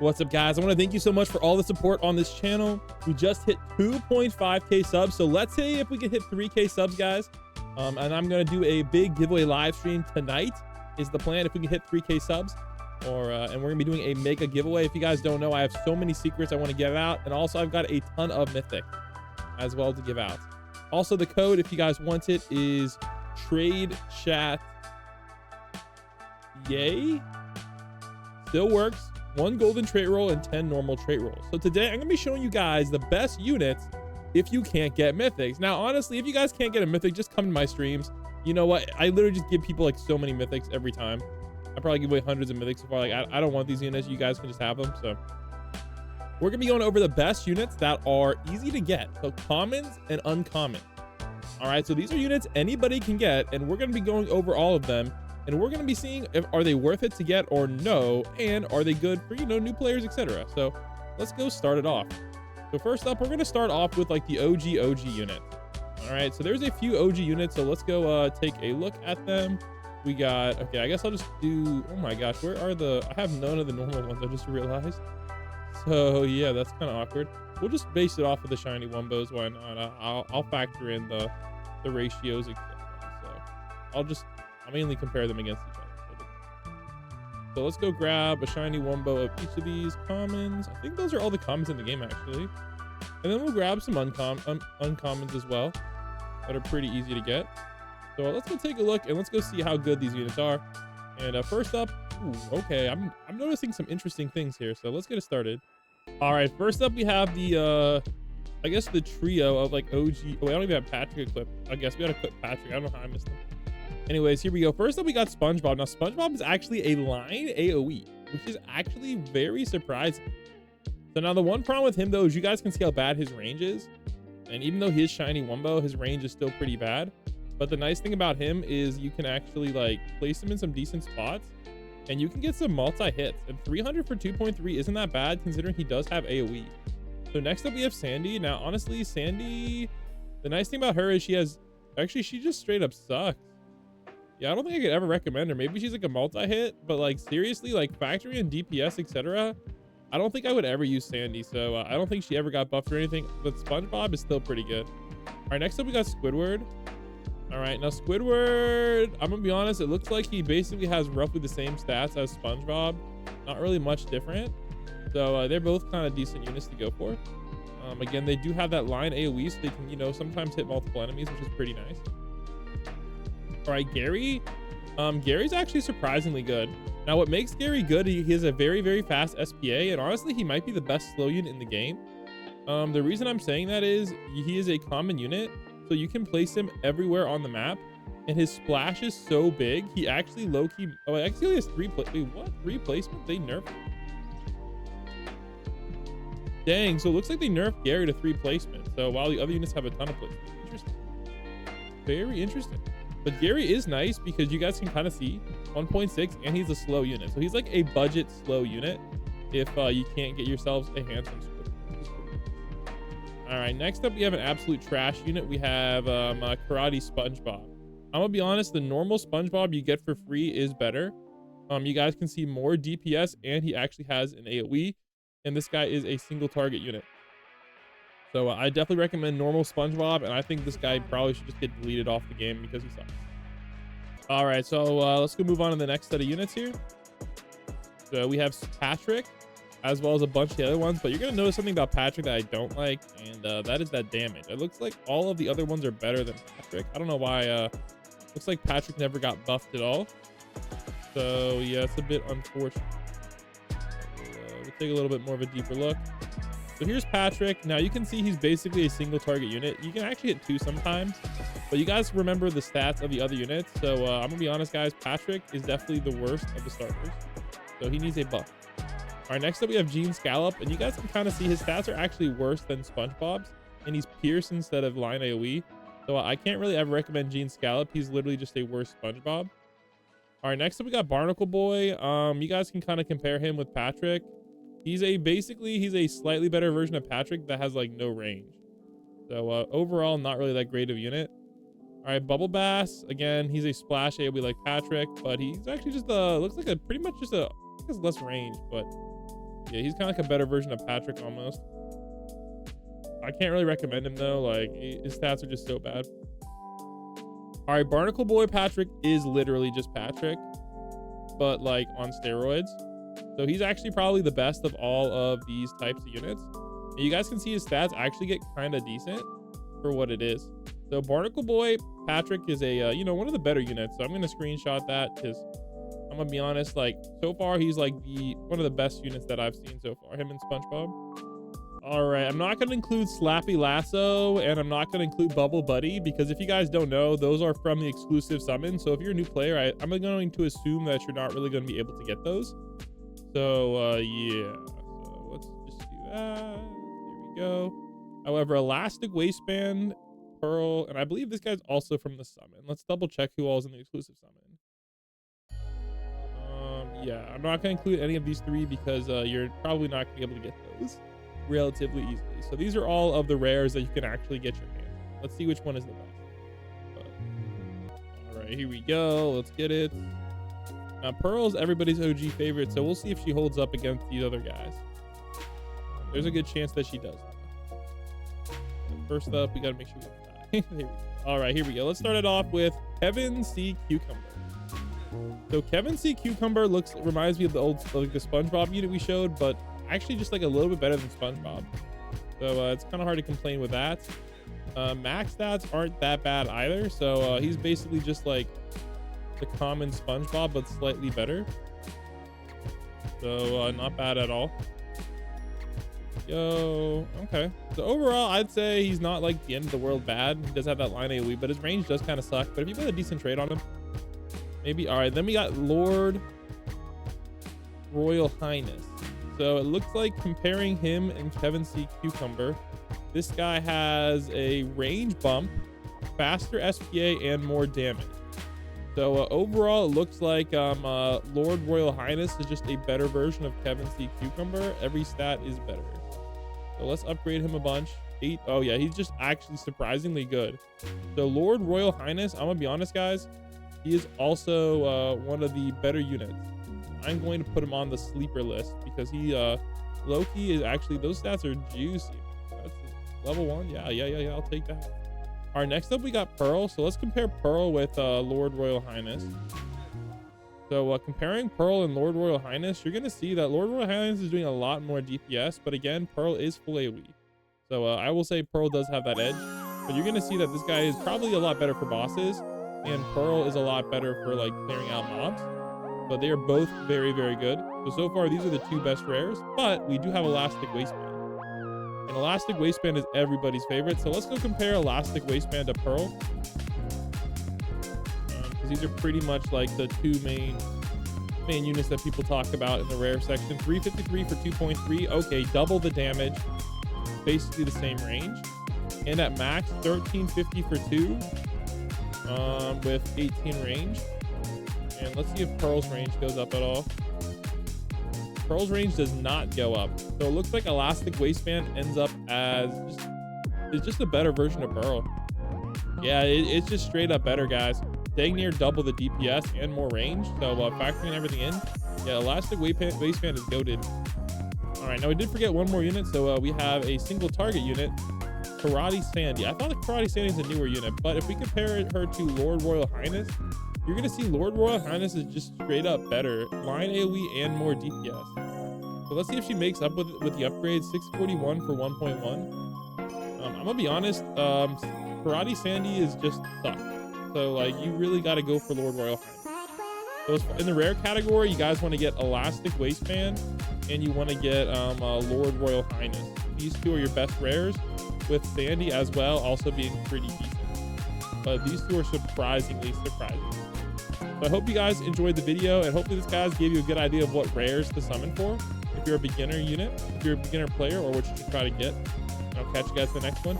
What's up, guys? I want to thank you so much for all the support on this channel. We just hit 2.5k subs, so let's say if we can hit 3k subs, guys. And I'm gonna do a big giveaway live stream tonight is the plan, if we can hit 3k subs. And we're gonna be doing a mega giveaway. If you guys don't know, I have so many secrets I want to give out, and also I've got a ton of mythic as well to give out. Also, the code, if you guys want it, is trade chat yay. Still works. 1 golden trait roll and 10 normal trait rolls. So today I'm gonna be showing you guys the best units if you can't get mythics. Now, honestly, if you guys can't get a mythic, just come to my streams. You know what? I literally just give people like so many mythics every time. I probably give away hundreds of mythics before. Like, I don't want these units. You guys can just have them. So we're gonna be going over the best units that are easy to get. So commons and uncommon. All right. So these are units anybody can get, and we're gonna be going over all of them. And we're going to be seeing if are they worth it to get or no, and are they good for, you know, new players, etc. So let's go start it off. So first up, we're going to start off with like the OG unit. All right, so there's a few OG units, so let's go take a look at them. We got, okay, I guess I'll just do, oh my gosh, where are the, I have none of the normal ones, I just realized. So yeah, that's kind of awkward. We'll just base it off of the shiny wombos. Why not? I'll factor in the ratios, etc. So I'll mainly compare them against each other. So let's go grab a shiny wombo of each of these commons. I think those are all the commons in the game, actually. And then we'll grab some uncommons as well that are pretty easy to get. So let's go take a look and let's go see how good these units are. And first up, ooh, okay, I'm noticing some interesting things here. So let's get it started. All right, first up we have the I guess the trio of like OG. Oh, I don't even have Patrick equipped. I guess we gotta equip Patrick. I don't know how I missed them. Anyways, here we go. First up, we got Spongebob. Now, Spongebob is actually a line AoE, which is actually very surprising. So now the one problem with him, though, is you guys can see how bad his range is. And even though he is shiny wombo, his range is still pretty bad. But the nice thing about him is you can actually like place him in some decent spots and you can get some multi-hits. And 300 for 2.3 isn't that bad considering he does have AoE. So next up, we have Sandy. Now, honestly, Sandy, the nice thing about her is she just straight up sucks. Yeah, I don't think I could ever recommend her. Maybe she's like a multi-hit, but like seriously, like factory and DPS, etc. I don't think I would ever use Sandy, so I don't think she ever got buffed or anything. But Spongebob is still pretty good. All right, next up we got Squidward. All right, now Squidward, I'm gonna be honest, it looks like he basically has roughly the same stats as Spongebob. Not really much different. So they're both kind of decent units to go for. Again, they do have that line AoE, so they can, you know, sometimes hit multiple enemies, which is pretty nice. All right, Gary. Gary's actually surprisingly good. Now, what makes Gary good, he has a very, very fast SPA, and honestly, he might be the best slow unit in the game. The reason I'm saying that is he is a common unit, so you can place him everywhere on the map, and his splash is so big, he actually low-key, oh, actually he has 3 placements? They nerfed him. Dang, so it looks like they nerfed Gary to 3 placements, so while the other units have a ton of placements. Interesting. Very interesting. But Gary is nice because you guys can kind of see 1.6 and he's a slow unit. So he's like a budget slow unit if you can't get yourselves a handsome squid. All right, next up we have an absolute trash unit. We have Karate Spongebob. I'm gonna be honest, the normal Spongebob you get for free is better. You guys can see more DPS and he actually has an AoE, and this guy is a single target unit. So I definitely recommend normal Spongebob, and I think this guy probably should just get deleted off the game because he sucks. All right, so let's go move on to the next set of units here. So we have Patrick, as well as a bunch of the other ones, but you're going to notice something about Patrick that I don't like, and that is that damage. It looks like all of the other ones are better than Patrick. I don't know why. Looks like Patrick never got buffed at all. So yeah, it's a bit unfortunate. We'll take a little bit more of a deeper look. So here's Patrick. Now you can see he's basically a single target unit. You can actually hit 2 sometimes, but you guys remember the stats of the other units. So I'm gonna be honest, guys, Patrick is definitely the worst of the starters. So he needs a buff. All right, next up we have Gene Scallop, and you guys can kind of see his stats are actually worse than Spongebob's, and he's Pierce instead of line AoE. So I can't really ever recommend Gene Scallop. He's literally just a worse Spongebob. All right, next up we got Barnacle Boy. You guys can kind of compare him with Patrick. He's a slightly better version of Patrick that has like no range. So overall, not really that great of a unit. All right, Bubble Bass. Again, he's a splash AoE like Patrick, but he's actually just looks like pretty much just I guess less range, but Yeah, he's kind of like a better version of Patrick almost. I can't really recommend him though. Like his stats are just so bad. All right, Barnacle Boy Patrick is literally just Patrick, but like on steroids. So he's actually probably the best of all of these types of units. And you guys can see his stats actually get kind of decent for what it is. So Barnacle Boy Patrick is a you know, one of the better units. So I'm gonna screenshot that because I'm gonna be honest, like so far he's like one of the best units that I've seen so far. Him and SpongeBob. All right, I'm not gonna include Slappy Lasso and I'm not gonna include Bubble Buddy because if you guys don't know, those are from the exclusive summon. So if you're a new player, I'm going to assume that you're not really gonna be able to get those. So yeah, so let's just do that. There we go. However, Elastic Waistband, Pearl, and I believe this guy's also from the summon. Let's double check who all is in the exclusive summon. Yeah, I'm not gonna include any of these three because you're probably not gonna be able to get those relatively easily. So these are all of the rares that you can actually get your hands on. Let's see which one is the best. All right, here we go. Let's get it. Now Pearl's everybody's OG favorite, so we'll see if she holds up against these other guys. There's a good chance that she does. First up, we gotta make sure we don't die. Here we go. All right, here we go. Let's start it off with Kevin C. Cucumber. So Kevin C. Cucumber reminds me of the old like the SpongeBob unit we showed, but actually just like a little bit better than SpongeBob. So it's kind of hard to complain with that. Max stats aren't that bad either. So he's basically just like the common SpongeBob, but slightly better. So not bad at all. Yo, okay. So overall, I'd say he's not like the end of the world bad. He does have that line AoE, but his range does kind of suck. But if you put a decent trade on him, maybe. All right, then we got Lord Royal Highness. So it looks like comparing him and Kevin C. Cucumber, this guy has a range bump, faster SPA, and more damage. So overall, it looks like Lord Royal Highness is just a better version of Kevin C. Cucumber. Every stat is better. So let's upgrade him a bunch. 8. Oh yeah, he's just actually surprisingly good. So Lord Royal Highness, I'm gonna be honest, guys, he is also one of the better units. I'm going to put him on the sleeper list because he Loki is actually, those stats are juicy. That's level 1. Yeah, I'll take that. All right, next up we got Pearl. So let's compare Pearl with Lord Royal Highness. So comparing Pearl and Lord Royal Highness, you're gonna see that Lord Royal Highness is doing a lot more DPS, but again, Pearl is full AoE. So I will say Pearl does have that edge, but you're gonna see that this guy is probably a lot better for bosses, and Pearl is a lot better for like clearing out mobs. But they are both very, very good. So far, these are the two best rares, but we do have Elastic Waistband. And Elastic Waistband is everybody's favorite. So let's go compare Elastic Waistband to Pearl. Because these are pretty much like the two main units that people talk about in the rare section. 353 for 2.3. Okay, double the damage. Basically the same range. And at max, 1350 for 2. With 18 range. And let's see if Pearl's range goes up at all. Pearl's range does not go up. So it looks like Elastic Waistband ends up as it's just a better version of Pearl. Yeah, it's just straight up better, guys. Dang near double the DPS and more range. So factoring everything in, yeah, Elastic Waistband is goated. All right, now we did forget one more unit. So we have a single target unit, Karate Sandy. I thought the Karate Sandy is a newer unit, but if we compare her to Lord Royal Highness, you're gonna see Lord Royal Highness is just straight up better. Line AoE and more DPS. So let's see if she makes up with the upgrade. 641 for 1.1. I'm gonna be honest, Karate Sandy is just suck. So like you really gotta go for Lord Royal Highness. So in the rare category, you guys want to get Elastic Waistband and you want to get Lord Royal Highness. These two are your best rares, with Sandy as well also being pretty decent. But these two are surprisingly surprising. So I hope you guys enjoyed the video, and hopefully this guys gave you a good idea of what rares to summon for if you're a beginner unit, if you're a beginner player, or what you should try to get. And I'll catch you guys in the next one.